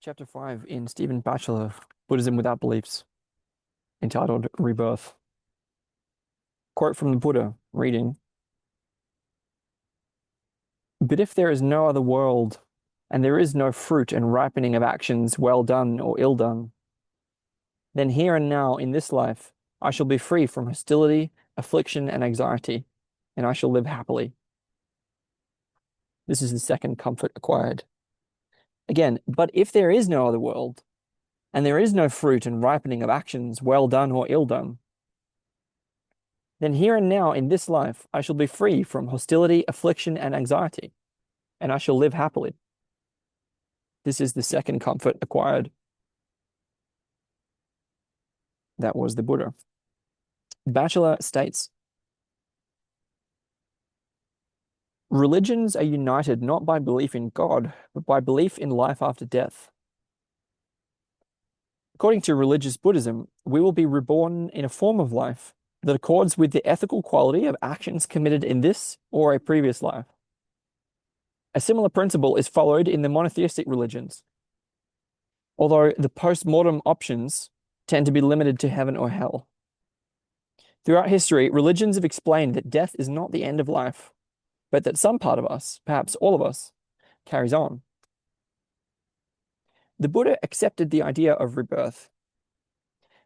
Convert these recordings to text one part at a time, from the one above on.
Chapter 5 in Stephen Batchelor, Buddhism Without Beliefs, entitled Rebirth. Quote from the Buddha, reading, "But if there is no other world, and there is no fruit and ripening of actions well done or ill done, then here and now in this life I shall be free from hostility, affliction, and anxiety, and I shall live happily. This is the second comfort acquired." Again, but if there is no other world, and there is no fruit and ripening of actions well done or ill done, then here and now in this life I shall be free from hostility, affliction, and anxiety, and I shall live happily. This is the second comfort acquired. That was the Buddha. Bachelor states, religions are united not by belief in God, but by belief in life after death. According to religious Buddhism, we will be reborn in a form of life that accords with the ethical quality of actions committed in this or a previous life. A similar principle is followed in the monotheistic religions, although the post-mortem options tend to be limited to heaven or hell. Throughout history, religions have explained that death is not the end of life, but that some part of us, perhaps all of us, carries on. The Buddha accepted the idea of rebirth.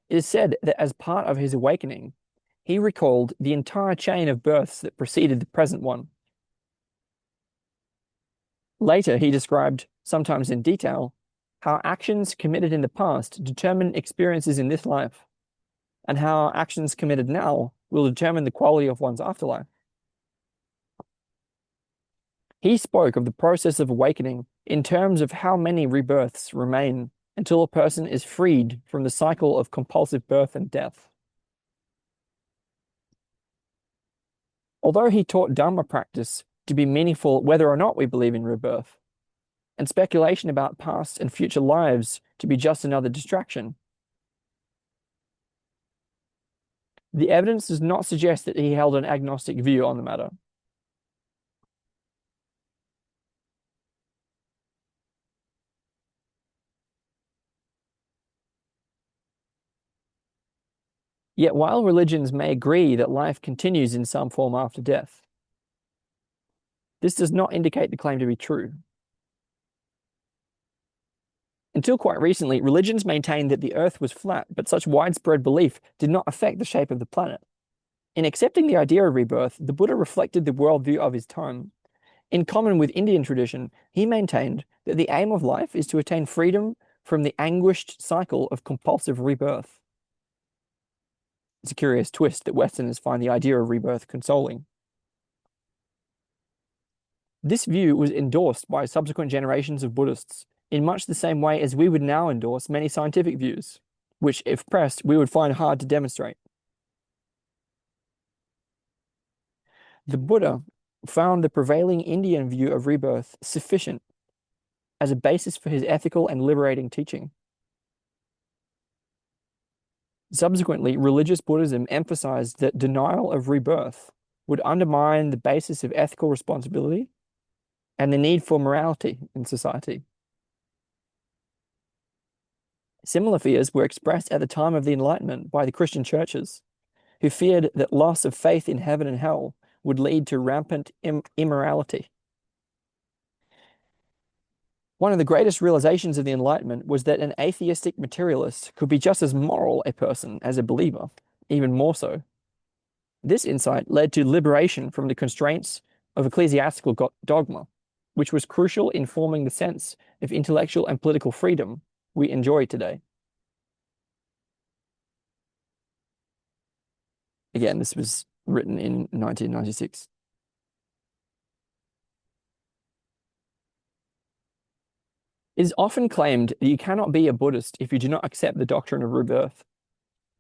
It is said that as part of his awakening, he recalled the entire chain of births that preceded the present one. Later, he described, sometimes in detail, how actions committed in the past determine experiences in this life, and how actions committed now will determine the quality of one's afterlife. He spoke of the process of awakening in terms of how many rebirths remain until a person is freed from the cycle of compulsive birth and death. Although he taught Dharma practice to be meaningful whether or not we believe in rebirth, and speculation about past and future lives to be just another distraction, the evidence does not suggest that he held an agnostic view on the matter. Yet while religions may agree that life continues in some form after death, this does not indicate the claim to be true. Until quite recently, religions maintained that the Earth was flat, but such widespread belief did not affect the shape of the planet. In accepting the idea of rebirth, the Buddha reflected the worldview of his time. In common with Indian tradition, he maintained that the aim of life is to attain freedom from the anguished cycle of compulsive rebirth. It's a curious twist that Westerners find the idea of rebirth consoling. This view was endorsed by subsequent generations of Buddhists in much the same way as we would now endorse many scientific views, which, if pressed, we would find hard to demonstrate. The Buddha found the prevailing Indian view of rebirth sufficient as a basis for his ethical and liberating teaching. Subsequently, religious Buddhism emphasized that denial of rebirth would undermine the basis of ethical responsibility and the need for morality in society. Similar fears were expressed at the time of the Enlightenment by the Christian churches, who feared that loss of faith in heaven and hell would lead to rampant immorality. One of the greatest realizations of the Enlightenment was that an atheistic materialist could be just as moral a person as a believer, even more so. This insight led to liberation from the constraints of ecclesiastical dogma, which was crucial in forming the sense of intellectual and political freedom we enjoy today. Again, this was written in 1996. It is often claimed that you cannot be a Buddhist if you do not accept the doctrine of rebirth.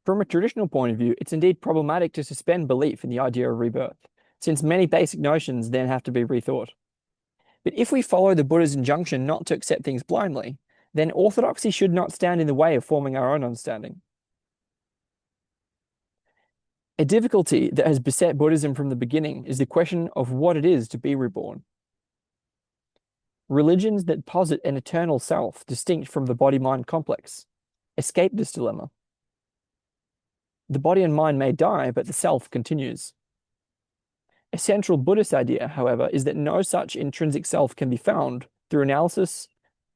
From a traditional point of view, it's indeed problematic to suspend belief in the idea of rebirth, since many basic notions then have to be rethought. But if we follow the Buddha's injunction not to accept things blindly, then orthodoxy should not stand in the way of forming our own understanding. A difficulty that has beset Buddhism from the beginning is the question of what it is to be reborn. Religions that posit an eternal self distinct from the body-mind complex escape this dilemma. The body and mind may die, but the self continues. A central Buddhist idea, however, is that no such intrinsic self can be found through analysis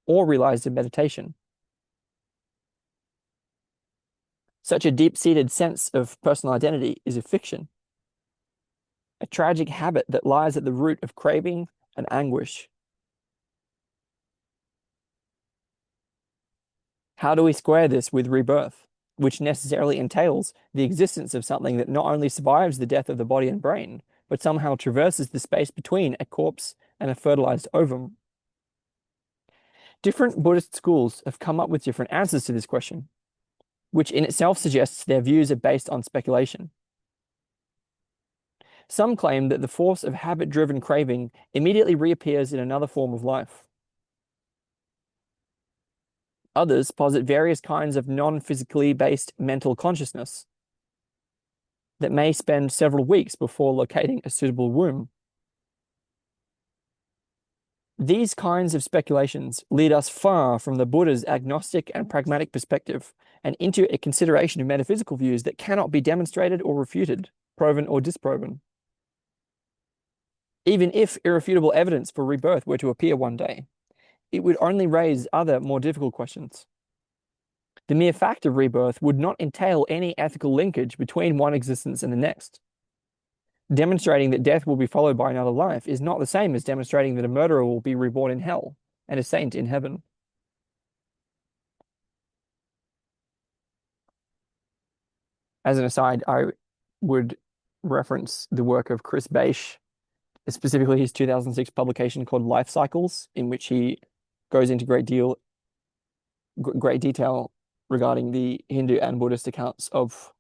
or realized in meditation. Such a deep-seated sense of personal identity is a fiction, a tragic habit that lies at the root of craving and anguish. How do we square this with rebirth, which necessarily entails the existence of something that not only survives the death of the body and brain, but somehow traverses the space between a corpse and a fertilized ovum? Different Buddhist schools have come up with different answers to this question, which in itself suggests their views are based on speculation. Some claim that the force of habit-driven craving immediately reappears in another form of life. Others posit various kinds of non-physically based mental consciousness that may spend several weeks before locating a suitable womb. These kinds of speculations lead us far from the Buddha's agnostic and pragmatic perspective and into a consideration of metaphysical views that cannot be demonstrated or refuted, proven or disproven. Even if irrefutable evidence for rebirth were to appear one day, it would only raise other, more difficult questions. The mere fact of rebirth would not entail any ethical linkage between one existence and the next. Demonstrating that death will be followed by another life is not the same as demonstrating that a murderer will be reborn in hell and a saint in heaven. As an aside, I would reference the work of Chris Beisch, specifically his 2006 publication called Life Cycles, in which he goes into great detail regarding the Hindu and Buddhist accounts of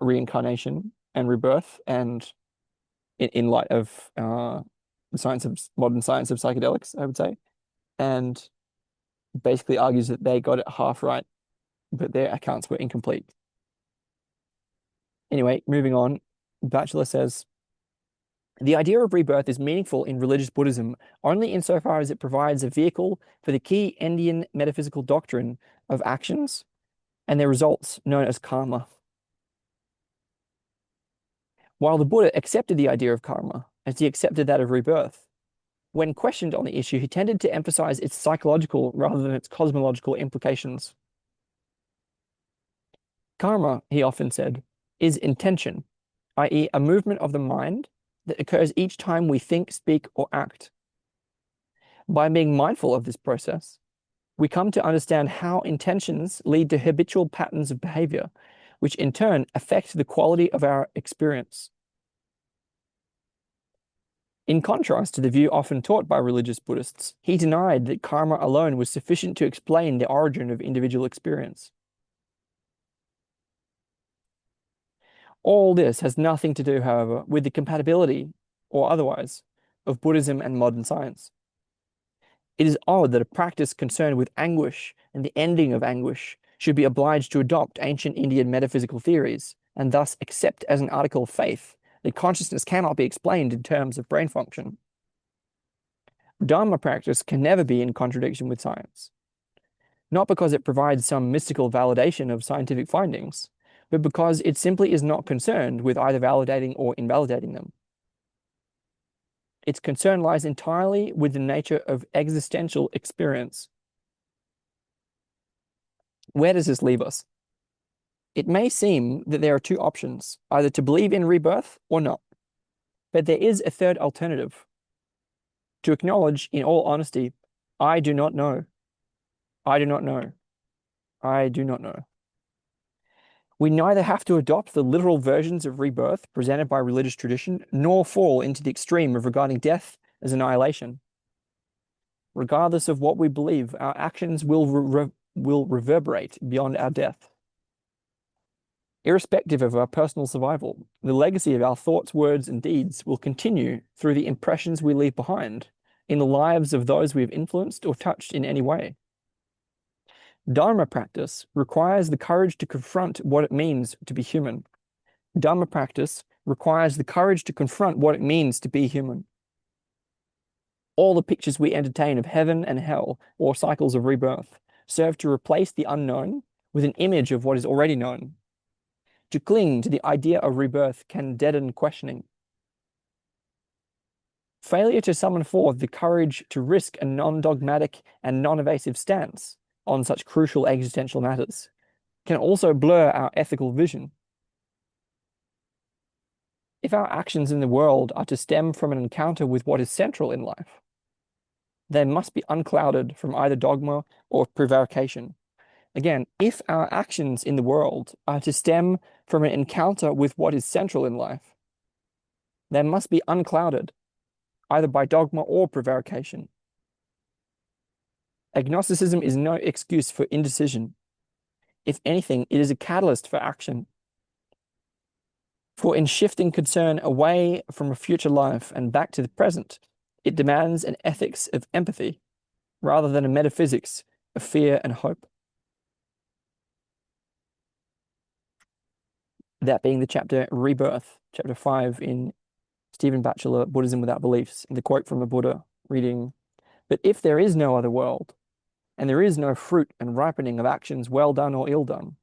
reincarnation and rebirth, and in light of the modern science of psychedelics, I would say, and basically argues that they got it half right, but their accounts were incomplete. Anyway, moving on, Batchelor says, the idea of rebirth is meaningful in religious Buddhism only insofar as it provides a vehicle for the key Indian metaphysical doctrine of actions and their results, known as karma. While the Buddha accepted the idea of karma, as he accepted that of rebirth, when questioned on the issue, he tended to emphasize its psychological rather than its cosmological implications. Karma, he often said, is intention, i.e., a movement of the mind that occurs each time we think, speak, or act. By being mindful of this process, we come to understand how intentions lead to habitual patterns of behavior, which in turn affect the quality of our experience. In contrast to the view often taught by religious Buddhists, he denied that karma alone was sufficient to explain the origin of individual experience. All this has nothing to do, however, with the compatibility, or otherwise, of Buddhism and modern science. It is odd that a practice concerned with anguish and the ending of anguish should be obliged to adopt ancient Indian metaphysical theories and thus accept as an article of faith that consciousness cannot be explained in terms of brain function. Dharma practice can never be in contradiction with science, not because it provides some mystical validation of scientific findings, but because it simply is not concerned with either validating or invalidating them. Its concern lies entirely with the nature of existential experience. Where does this leave us? It may seem that there are two options, either to believe in rebirth or not. But there is a third alternative. To acknowledge, in all honesty, I do not know. I do not know. I do not know. We neither have to adopt the literal versions of rebirth presented by religious tradition, nor fall into the extreme of regarding death as annihilation. Regardless of what we believe, our actions will reverberate beyond our death. Irrespective of our personal survival, the legacy of our thoughts, words, and deeds will continue through the impressions we leave behind in the lives of those we have influenced or touched in any way. Dharma practice requires the courage to confront what it means to be human. Dharma practice requires the courage to confront what it means to be human. All the pictures we entertain of heaven and hell or cycles of rebirth serve to replace the unknown with an image of what is already known. To cling to the idea of rebirth can deaden questioning. Failure to summon forth the courage to risk a non-dogmatic and non-evasive stance on such crucial existential matters can also blur our ethical vision. If our actions in the world are to stem from an encounter with what is central in life, they must be unclouded from either dogma or prevarication. Again, if our actions in the world are to stem from an encounter with what is central in life, they must be unclouded either by dogma or prevarication. Agnosticism is no excuse for indecision. If anything, it is a catalyst for action. For in shifting concern away from a future life and back to the present, it demands an ethics of empathy rather than a metaphysics of fear and hope. That being the chapter Rebirth, chapter 5 in Stephen Batchelor, Buddhism Without Beliefs, and the quote from the Buddha reading, "But if there is no other world, and there is no fruit and ripening of actions well done or ill done,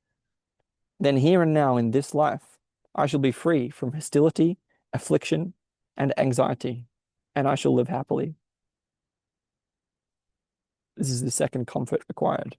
then here and now in this life, I shall be free from hostility, affliction, and anxiety, and I shall live happily." This is the second comfort acquired.